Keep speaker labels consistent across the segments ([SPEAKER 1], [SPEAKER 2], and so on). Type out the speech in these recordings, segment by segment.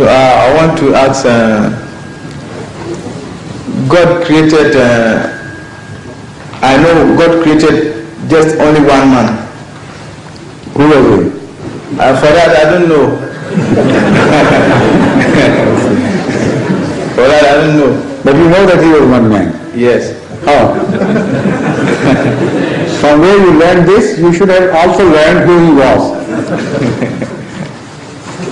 [SPEAKER 1] I want to ask, God created, I know God created just only one man.
[SPEAKER 2] Who was he?
[SPEAKER 1] For that I don't know. For that I don't know.
[SPEAKER 2] But you know that he was one man?
[SPEAKER 1] Yes.
[SPEAKER 2] How? From where you learned this, you should have also learned who he was.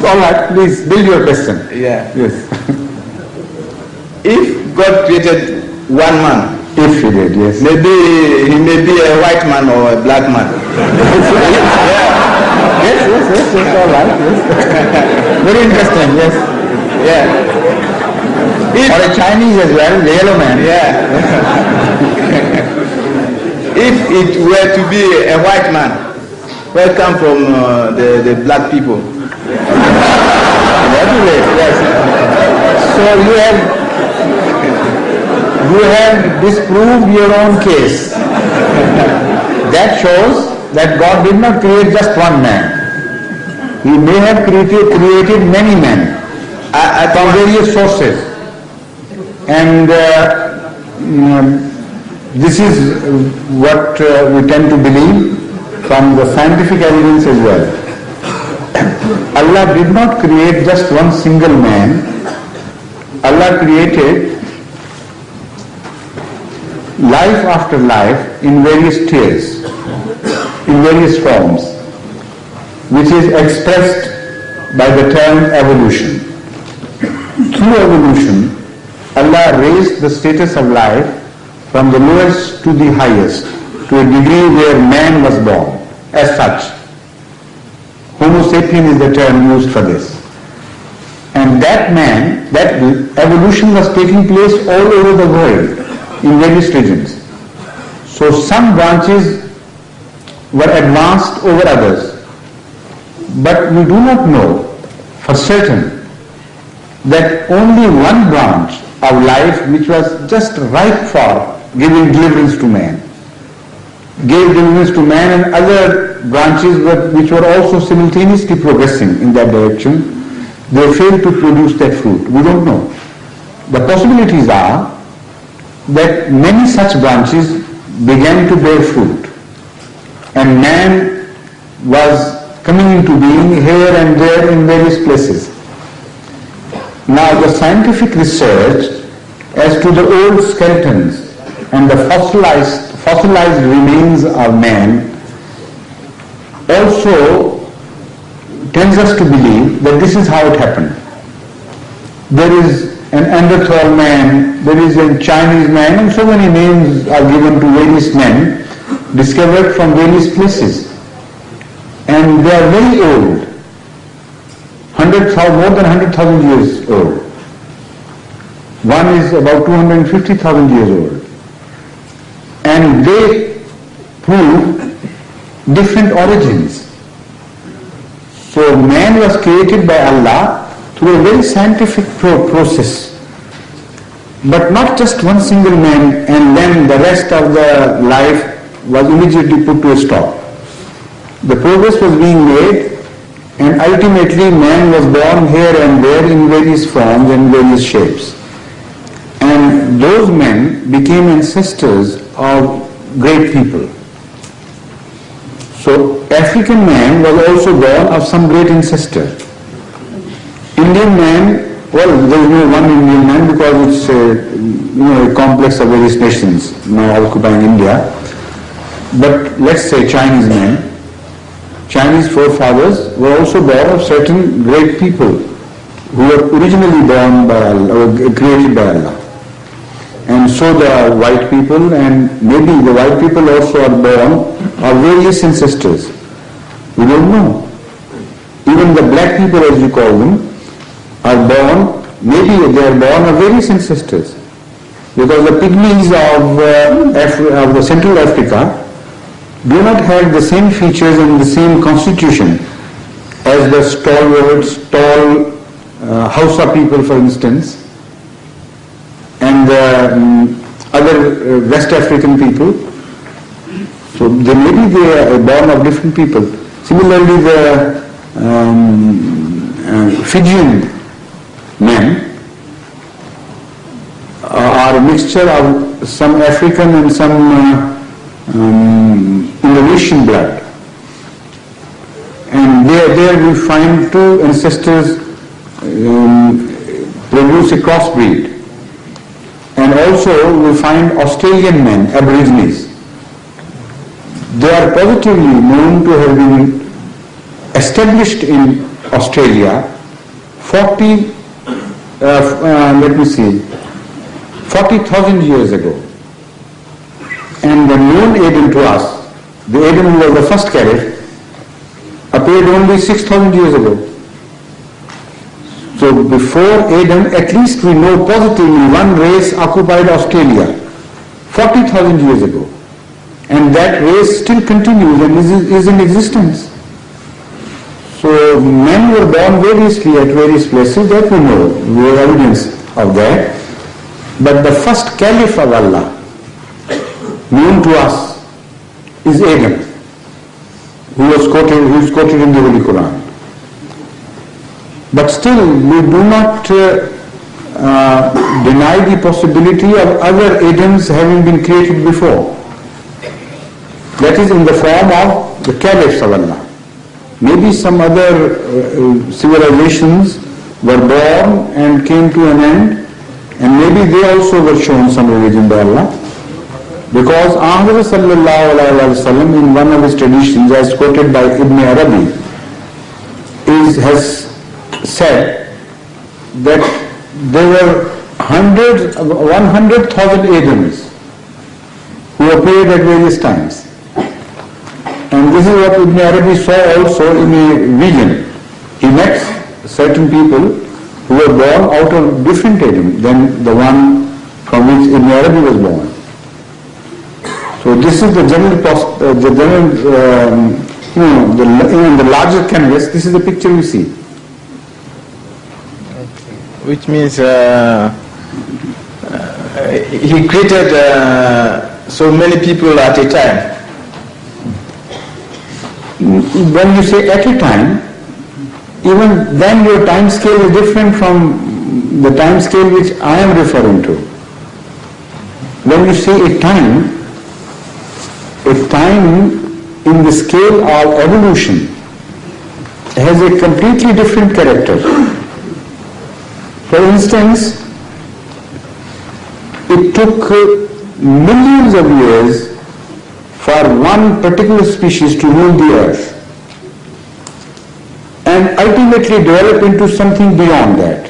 [SPEAKER 2] All right, please build your question.
[SPEAKER 1] Yeah.
[SPEAKER 2] Yes.
[SPEAKER 1] If God created one man,
[SPEAKER 2] if he did, yes.
[SPEAKER 1] Maybe he may be a white man or a black man.
[SPEAKER 2] Yes, all right. Yes. Very interesting, yes.
[SPEAKER 1] Yeah.
[SPEAKER 2] Or a Chinese as well, the yellow man.
[SPEAKER 1] Yeah. If it were to be a white man, where come from the black people?
[SPEAKER 2] Yes. So you have disproved your own case. That shows that God did not create just one man. He may have created many men from various sources. And this is what we tend to believe from the scientific evidence as well. Allah did not create just one single man. Allah created life after life in various tiers, in various forms, which is expressed by the term evolution. Through evolution, Allah raised the status of life from the lowest to the highest, to a degree where man was born as such. Homo sapien is the term used for this. And that evolution was taking place all over the world in various regions. So some branches were advanced over others. But we do not know for certain that only one branch of life which was just ripe for giving deliverance to man, gave deliverance to man, and other branches which were also simultaneously progressing in that direction, they failed to produce that fruit. We don't know. The possibilities are that many such branches began to bear fruit, and man was coming into being here and there in various places. Now the scientific research as to the old skeletons and the fossilized remains of man also tends us to believe that this is how it happened. There is an Neanderthal man, there is a Chinese man, and so many names are given to various men discovered from various places. And they are very old, more than 100,000 years old. One is about 250,000 years old. And they prove different origins. So man was created by Allah through a very scientific process. But not just one single man and then the rest of the life was immediately put to a stop. The progress was being made, and ultimately man was born here and there in various forms and various shapes. And those men became ancestors of great people. So African man was also born of some great ancestor. Indian man, well, there is no one Indian man because it's a complex of various nations now occupying India. But let's say Chinese men, Chinese forefathers were also born of certain great people who were originally born by Allah, or created by Allah. And so the white people, and maybe the white people also are born of various ancestors. We don't know. Even the black people, as you call them, are born, maybe they are born of various ancestors. Because the pygmies of the Central Africa do not have the same features and the same constitution as the stalwarts, tall Hausa people, for instance, and other West African people. So maybe they are born of different people. Similarly, the Fijian mixture of some African and some Indonesian blood. And there we find two ancestors produce a crossbreed. And also we find Australian men, Aborigines. They are positively known to have been established in Australia 40,000 years ago. And the known Adam to us, the Adam who was the first caliph, appeared only 6,000 years ago. So before Adam, at least we know positively one race occupied Australia 40,000 years ago. And that race still continues and is in existence. So men were born variously at various places, that we know, we have evidence of that. But the first caliph of Allah, known to us, is Adam, who is quoted in the Holy Quran. But still, we do not deny the possibility of other Adams having been created before. That is in the form of the caliphs of Allah. Maybe some other civilizations were born and came to an end, and maybe they also were shown some religion by Allah. Because Ahmad sallallahu alayhi wa sallam, in one of his traditions, as quoted by Ibn Arabi, has said that there were 100,000 Adams who appeared at various times. And this is what Ibn Arabi saw also in a vision. He met certain people who were born out of different Adam than the one from which Ibn Arabi was born. So this is the general, in the larger canvas, this is the picture we see.
[SPEAKER 1] Which means he created so many people at a time.
[SPEAKER 2] When you say at a time, even then your time scale is different from the time scale which I am referring to. When you say a time in the scale of evolution has a completely different character. For instance, it took millions of years for one particular species to rule the earth and ultimately develop into something beyond that.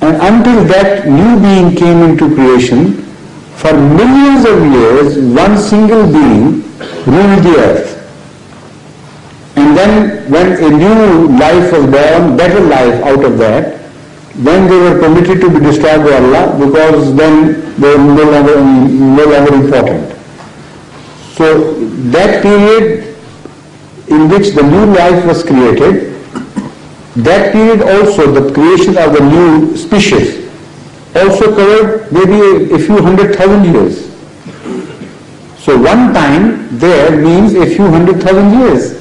[SPEAKER 2] And until that new being came into creation, for millions of years, one single being ruled the earth. And then when a new life was born, better life out of that, then they were permitted to be destroyed by Allah, because then they were no longer important. So that period in which the new life was created, that period also, the creation of the new species, also covered maybe a few 100,000 years. So one time there means a few 100,000 years,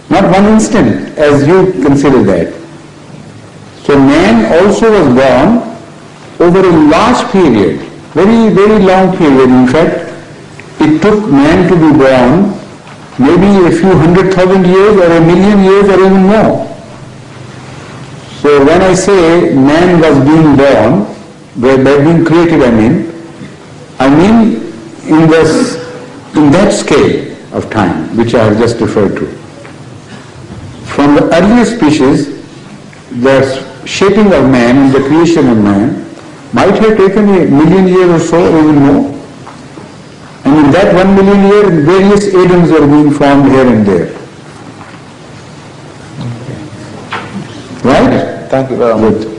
[SPEAKER 2] not one instant as you consider that. So man also was born over a large period, very, very long period. In fact, it took man to be born maybe a few 100,000 years or a million years or even more. So when I say man was being born, by being created, I mean in that scale of time which I have just referred to. From the earliest species, the shaping of man and the creation of man might have taken a million years or so, or even more. And in that 1 million years, various Adams were being formed here and there.
[SPEAKER 1] Okay.
[SPEAKER 2] Right?
[SPEAKER 1] Thank you very much.
[SPEAKER 2] Good.